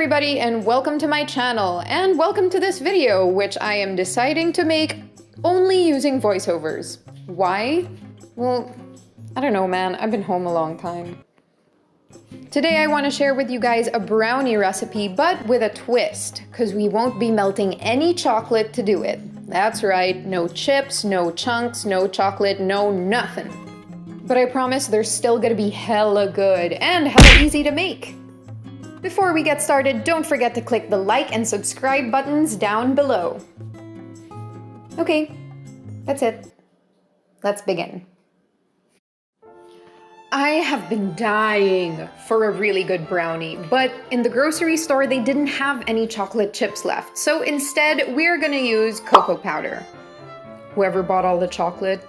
everybody, and welcome to my channel, and welcome to this video, which I am deciding to make only using voiceovers. Why? Well, I don't know, man. I've been home a long time. Today I want to share with you guys a brownie recipe, but with a twist, because we won't be melting any chocolate to do it. That's right, no chips, no chunks, no chocolate, no nothing. But I promise they're still gonna be hella good and hella easy to make. Before we get started, don't forget to click the like and subscribe buttons down below. Okay, that's it. Let's begin. I have been dying for a really good brownie, but in the grocery store they didn't have any chocolate chips left, so instead we're gonna use cocoa powder. Whoever bought all the chocolate,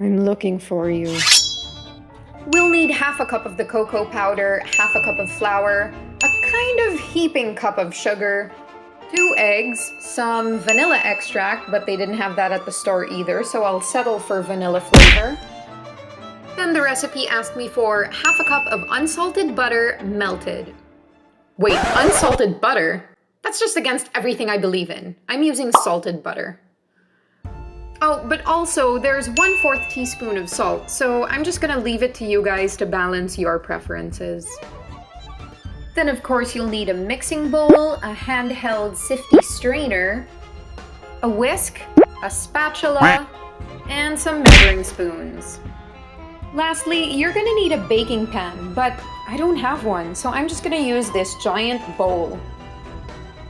I'm looking for you. We'll need half a cup of the cocoa powder, half a cup of flour, a kind of heaping cup of sugar, 2 eggs, some vanilla extract, but they didn't have that at the store either, so I'll settle for vanilla flavor. Then the recipe asked me for half a cup of unsalted butter melted. Wait, unsalted butter? That's just against everything I believe in. I'm using salted butter. Oh, but also there's 1/4 teaspoon of salt, so I'm just gonna leave it to you guys to balance your preferences. Then of course you'll need a mixing bowl, a handheld sifty strainer, a whisk, a spatula, and some measuring spoons. Lastly, you're gonna need a baking pan, but I don't have one, so I'm just gonna use this giant bowl.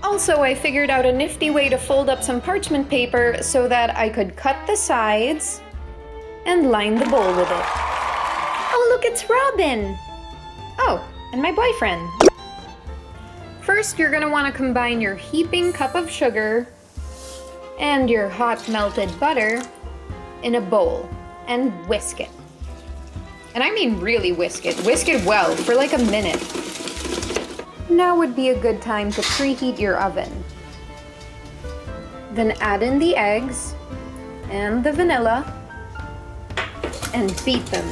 Also, I figured out a nifty way to fold up some parchment paper so that I could cut the sides and line the bowl with it. Oh, look, it's Robin! Oh, and my boyfriend. First, you're gonna wanna combine your heaping cup of sugar and your hot melted butter in a bowl and whisk it. And I mean really whisk it. Whisk it well for like a minute. Now would be a good time to preheat your oven. Then add in the eggs and the vanilla and beat them.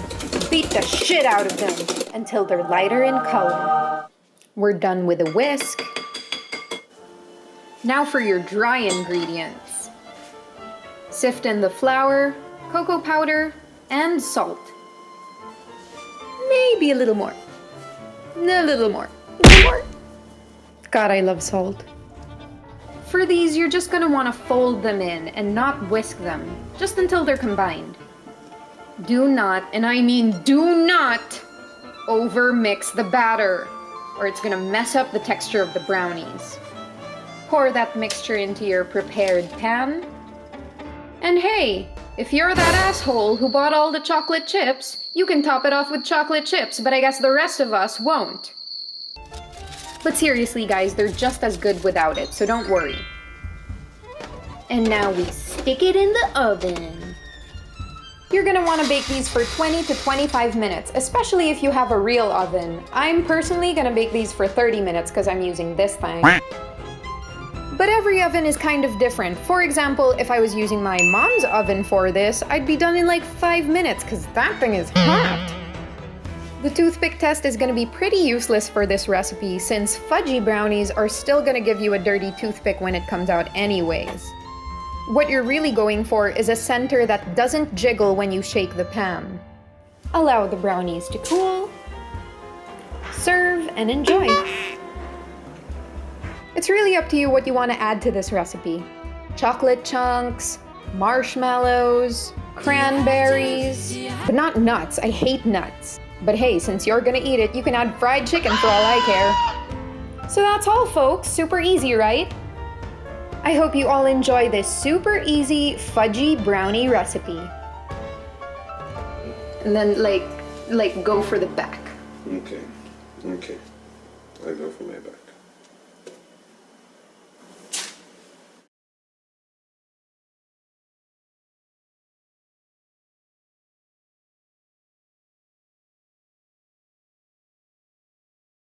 Beat the shit out of them until they're lighter in color. We're done with a whisk. Now for your dry ingredients. Sift in the flour, cocoa powder, and salt. Maybe a little more. A little more. A little more. God, I love salt. For these, you're just gonna wanna fold them in and not whisk them, just until they're combined. Do not, and I mean do not, over mix the batter, or it's gonna mess up the texture of the brownies. Pour that mixture into your prepared pan. And hey, if you're that asshole who bought all the chocolate chips, you can top it off with chocolate chips, but I guess the rest of us won't. But seriously guys, they're just as good without it, so don't worry. And now we stick it in the oven. You're gonna wanna bake these for 20 to 25 minutes, especially if you have a real oven. I'm personally gonna bake these for 30 minutes because I'm using this thing. But every oven is kind of different. For example, if I was using my mom's oven for this, I'd be done in like 5 minutes because that thing is hot. The toothpick test is going to be pretty useless for this recipe since fudgy brownies are still going to give you a dirty toothpick when it comes out anyways. What you're really going for is a center that doesn't jiggle when you shake the pan. Allow the brownies to cool. Serve and enjoy. It's really up to you what you want to add to this recipe. Chocolate chunks, marshmallows, cranberries, but not nuts. I hate nuts. But hey, since you're gonna eat it, you can add fried chicken for all I care. So that's all, folks. Super easy, right? I hope you all enjoy this super easy fudgy brownie recipe. And then like go for the back. Okay. I go for my back.